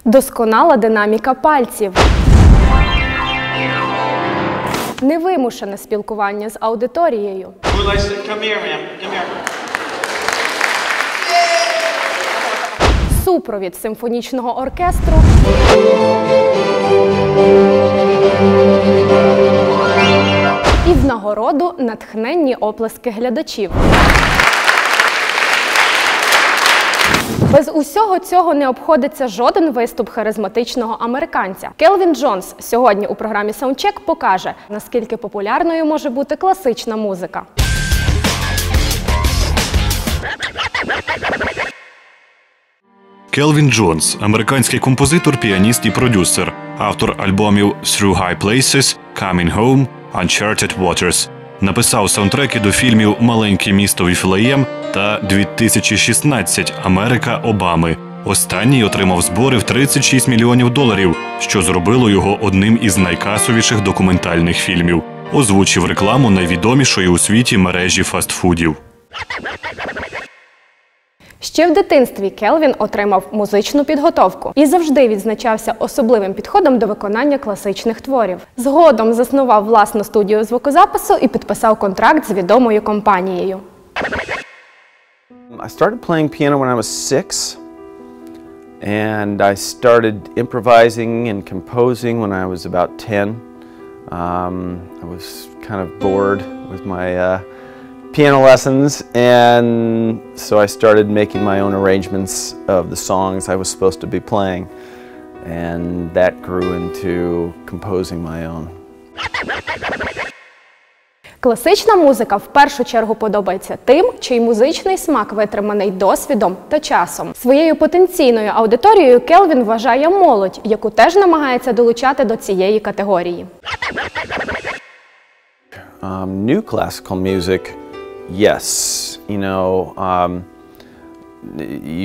Досконала динаміка пальців. Невимушене спілкування з аудиторією. Супровід симфонічного оркестру. І в нагороду натхненні оплески глядачів. Без усього цього не обходиться жоден виступ харизматичного американця. Келвін Джонс сьогодні у програмі Soundcheck покаже, наскільки популярною може бути класична музика. Келвін Джонс – американський композитор, піаніст і продюсер, автор альбомів «Through High Places», «Coming Home», «Uncharted Waters». Написав саундтреки до фільмів «Маленьке місто Віфлеєм» та «2016. Америка Обами». Останній отримав збори в $36 мільйонів, що зробило його одним із найкасовіших документальних фільмів. Озвучив рекламу найвідомішої у світі мережі фастфудів. Ще в дитинстві Келвін отримав музичну підготовку і завжди відзначався особливим підходом до виконання класичних творів. Згодом заснував власну студію звукозапису і підписав контракт з відомою компанією. I started playing piano when I was 6, and I started improvising and composing when I was about 10. I was kind of bored with my piano lessons, and so I started making my own arrangements of the songs I was supposed to be playing, and that grew into composing my own. Класична музика в першу чергу подобається тим, чий музичний смак витриманий досвідом та часом. Своєю потенційною аудиторією Келвін вважає молодь, яку теж намагається долучати до цієї категорії. New classical music, yes. You know,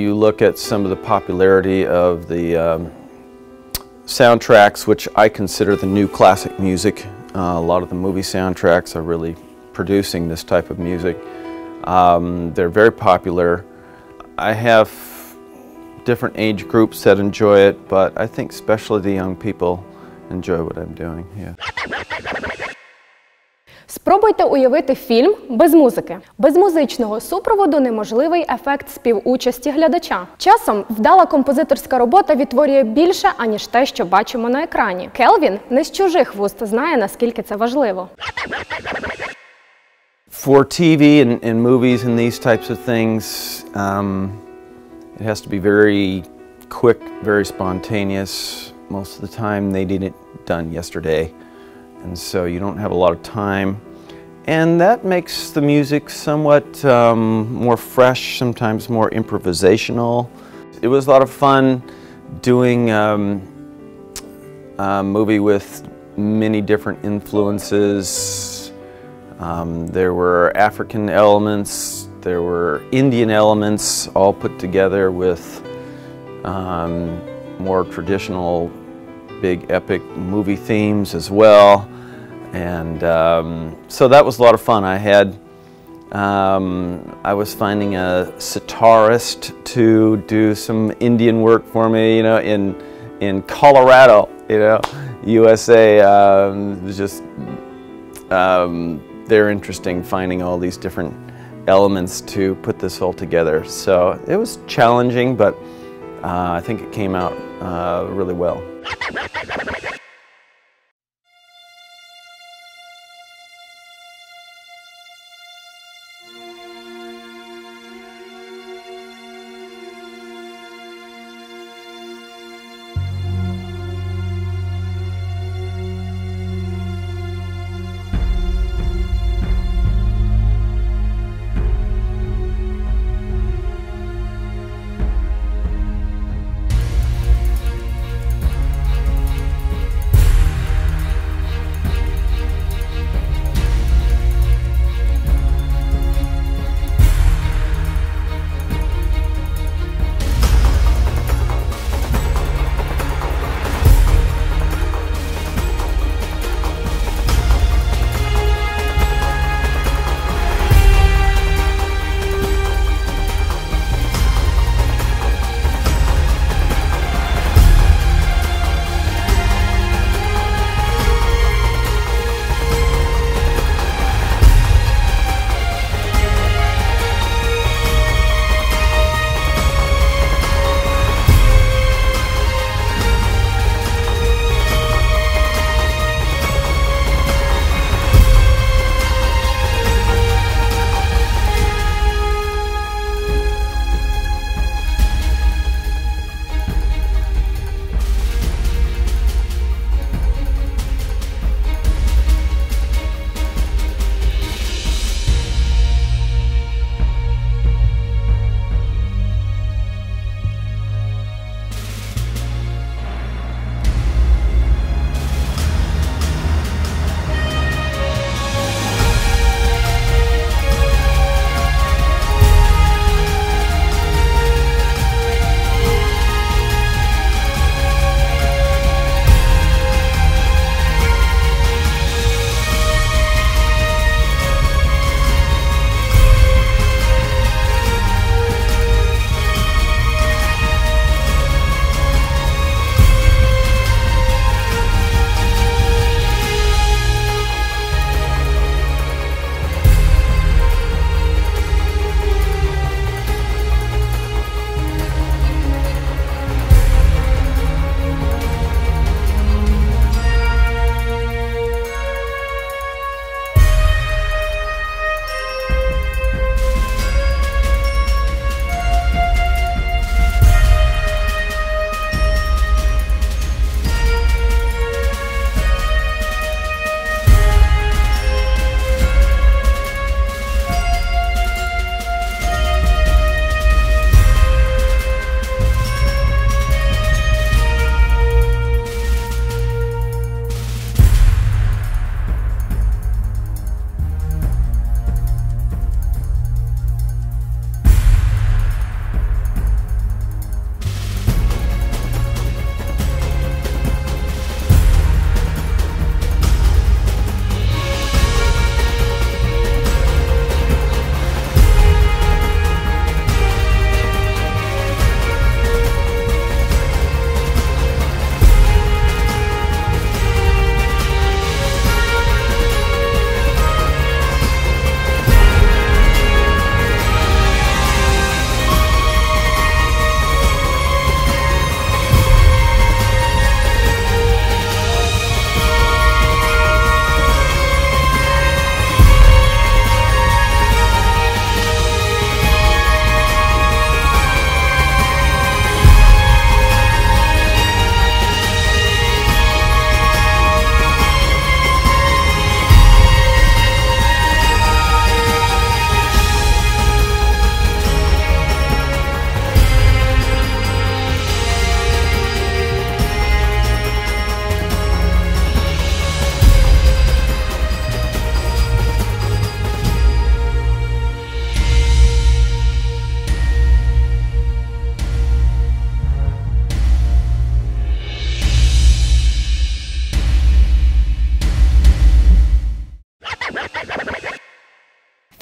you look at some of the popularity of the soundtracks, which I consider the new classic music. A lot of the movie soundtracks are really producing this type of music. They're very popular. I have different age groups that enjoy it, but I think especially the young people enjoy what I'm doing. Yeah. Спробуйте уявити фільм без музики. Без музичного супроводу неможливий ефект співучасті глядача. Часом вдала композиторська робота відтворює більше, аніж те, що бачимо на екрані. Келвін не з чужих вуст знає, наскільки це важливо. For TV and movies and these types of things, it has to be very quick, very spontaneous. Most of the time they need it done yesterday. And so you don't have a lot of time. And that makes the music somewhat more fresh, sometimes more improvisational. It was a lot of fun doing a movie with many different influences. There were African elements, there were Indian elements, all put together with more traditional big epic movie themes as well, and so that was a lot of fun. I was finding a sitarist to do some Indian work for me, you know, in Colorado, you know, USA. It was just they're interesting finding all these different elements to put this all together. So it was challenging, but I think it came out really well.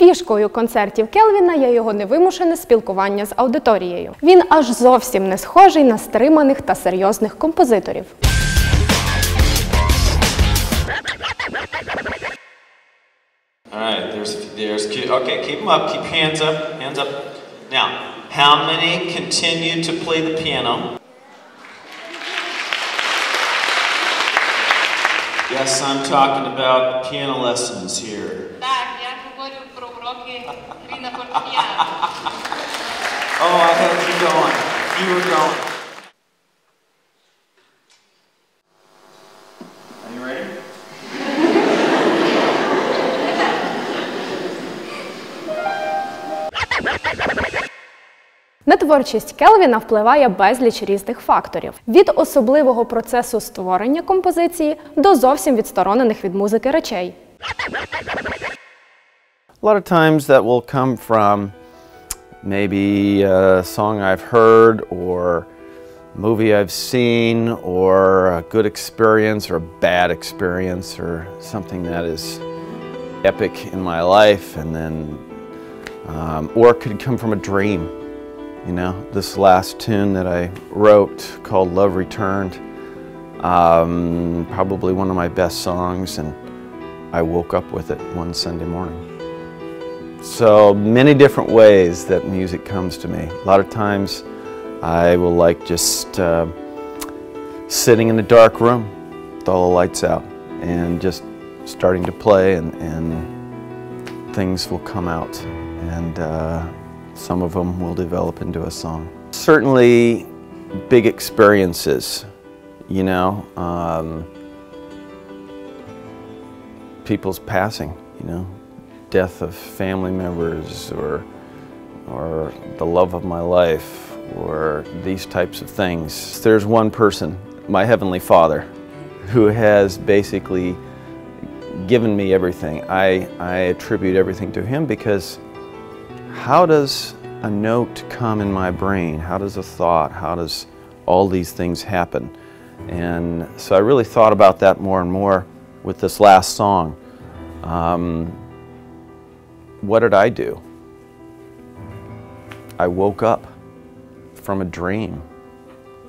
Фішкою концертів Келвіна є його невимушене спілкування з аудиторією. Він аж зовсім не схожий на стриманих та серйозних композиторів. Alright, okay, keep them up, keep hands up. Now, how many continue to play the piano? Yes, I'm talking about piano lessons here. Так, я говорю про уроки гри на фортепіано. Oh, I had you going. You were going. Are you ready? На творчість Келвіна впливає безліч різних факторів. Від особливого процесу створення композиції до зовсім відсторонених від музики речей. A lot of times that will come from maybe a song I've heard or a movie I've seen or a good experience or a bad experience or something that is epic in my life, and then or it could come from a dream. You know, this last tune that I wrote called Love Returned, probably one of my best songs, and I woke up with it one Sunday morning. So many different ways that music comes to me. A lot of times I will like just sitting in a dark room with all the lights out and just starting to play, and things will come out, and some of them will develop into a song. Certainly big experiences, you know, people's passing, you know, death of family members or the love of my life or these types of things. There's one person, my Heavenly Father, who has basically given me everything. I attribute everything to Him, because how does a note come in my brain? How does a thought, how does all these things happen? And so I really thought about that more and more with this last song. What did I do? I woke up from a dream,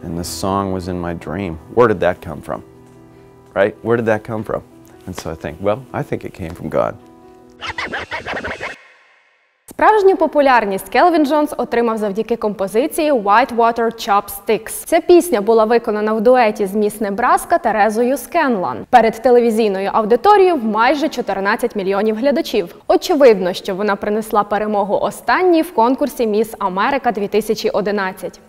and this song was in my dream. Where did that come from? Right? Where did that come from? And so I think, well, I think it came from God. Справжню популярність Келвін Джонс отримав завдяки композиції «White Water Chopsticks». Ця пісня була виконана в дуеті з міс Небраска Терезою Скенлан перед телевізійною аудиторією в майже 14 мільйонів глядачів. Очевидно, що вона принесла перемогу останній в конкурсі «Міс Америка 2011».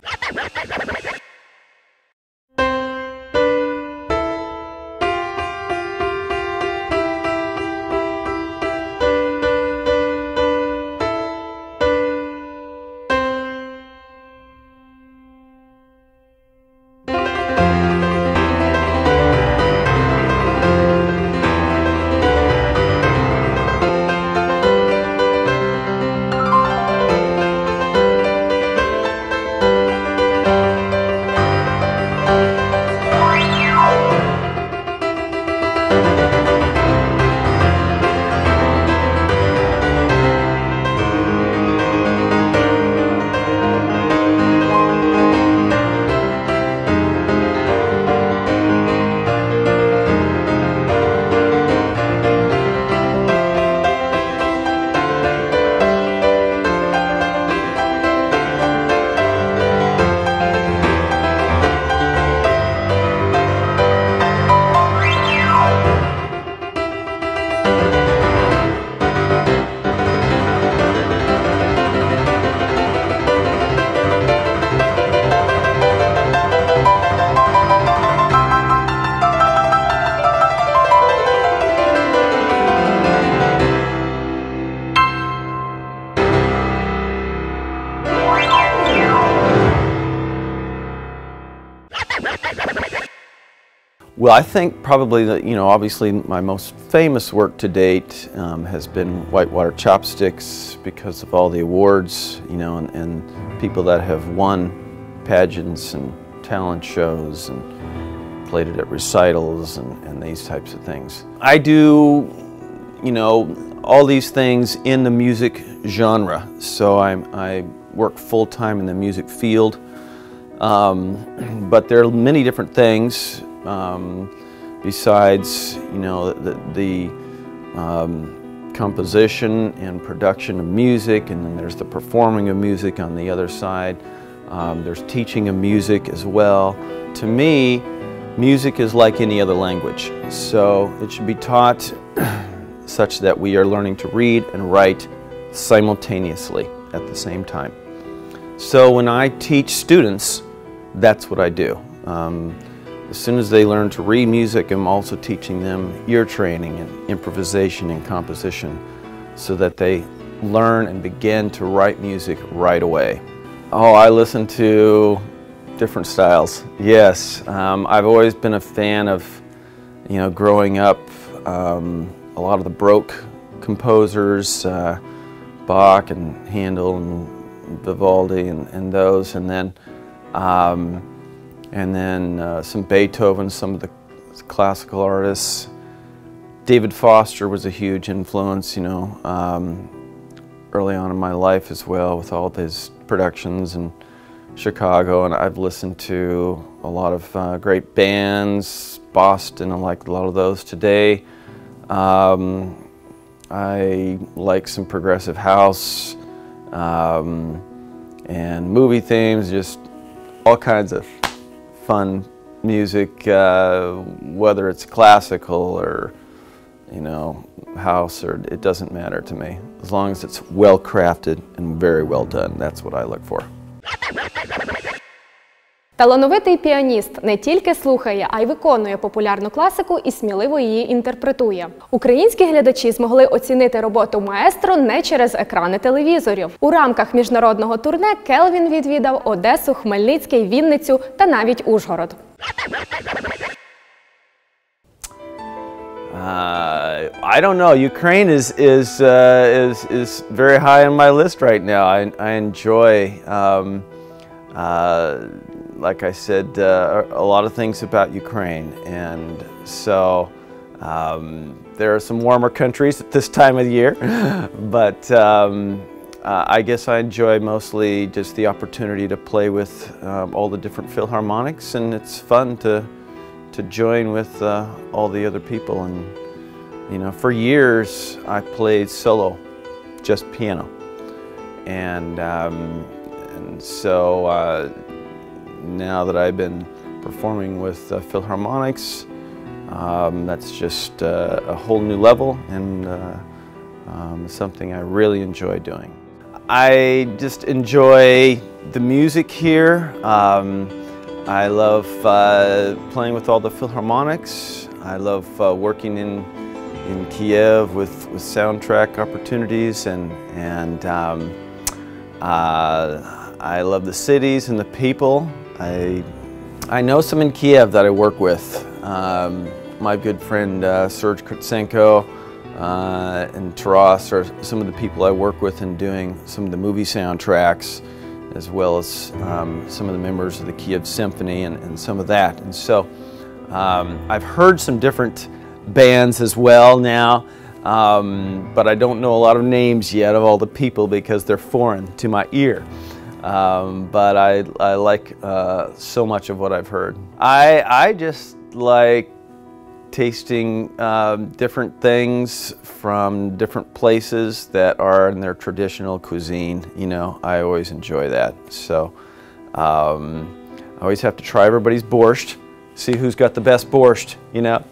Well, I think probably that, you know, obviously my most famous work to date has been Whitewater Chopsticks because of all the awards, you know, and people that have won pageants and talent shows and played it at recitals and these types of things. I do, you know, all these things in the music genre. So I work full-time in the music field, but there are many different things besides, you know, the composition and production of music, and then there's the performing of music on the other side. There's teaching of music as well. To me, music is like any other language, so it should be taught such that we are learning to read and write simultaneously at the same time. So when I teach students, that's what I do. As soon as they learn to read music, I'm also teaching them ear training and improvisation and composition so that they learn and begin to write music right away. Oh, I listen to different styles. Yes, I've always been a fan of, you know, growing up, a lot of the Baroque composers, Bach and Handel and Vivaldi and those, and then some Beethoven, some of the classical artists. David Foster was a huge influence, you know, early on in my life as well, with all of his productions in Chicago, and I've listened to a lot of great bands, Boston, I like a lot of those today. I like some progressive house and movie themes, just all kinds of fun music, whether it's classical or, you know, house, or it doesn't matter to me. As long as it's well crafted and very well done, that's what I look for. Талановитий піаніст не тільки слухає, а й виконує популярну класику і сміливо її інтерпретує. Українські глядачі змогли оцінити роботу маестро не через екрани телевізорів. У рамках міжнародного турне Келвін відвідав Одесу, Хмельницький, Вінницю та навіть Ужгород. I don't know. Ukraine is very high on my list right now. I enjoy, like I said, a lot of things about Ukraine, and so there are some warmer countries at this time of the year, but I guess I enjoy mostly just the opportunity to play with all the different philharmonics, and it's fun to join with all the other people. And you know, for years I played solo, just piano, and so now that I've been performing with philharmonics, that's just a whole new level, and something I really enjoy doing. I just enjoy the music here. I love playing with all the philharmonics. I love working in Kiev with soundtrack opportunities, and I love the cities and the people. I know some in Kiev that I work with. My good friend Serge Kutsenko and Taras are some of the people I work with in doing some of the movie soundtracks, as well as some of the members of the Kiev Symphony and some of that. And so I've heard some different bands as well now, but I don't know a lot of names yet of all the people because they're foreign to my ear. But I like so much of what I've heard. I just like tasting different things from different places that are in their traditional cuisine. You know, I always enjoy that. So I always have to try everybody's borscht, see who's got the best borscht, you know.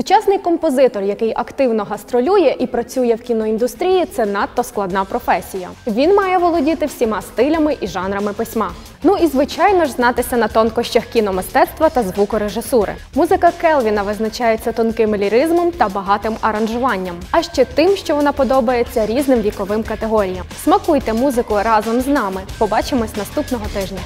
Сучасний композитор, який активно гастролює і працює в кіноіндустрії, це надто складна професія. Він має володіти всіма стилями і жанрами письма. Ну і, звичайно ж, знатися на тонкощах кіномистецтва та звукорежисури. Музика Келвіна визначається тонким ліризмом та багатим аранжуванням, а ще тим, що вона подобається різним віковим категоріям. Смакуйте музику разом з нами. Побачимось наступного тижня.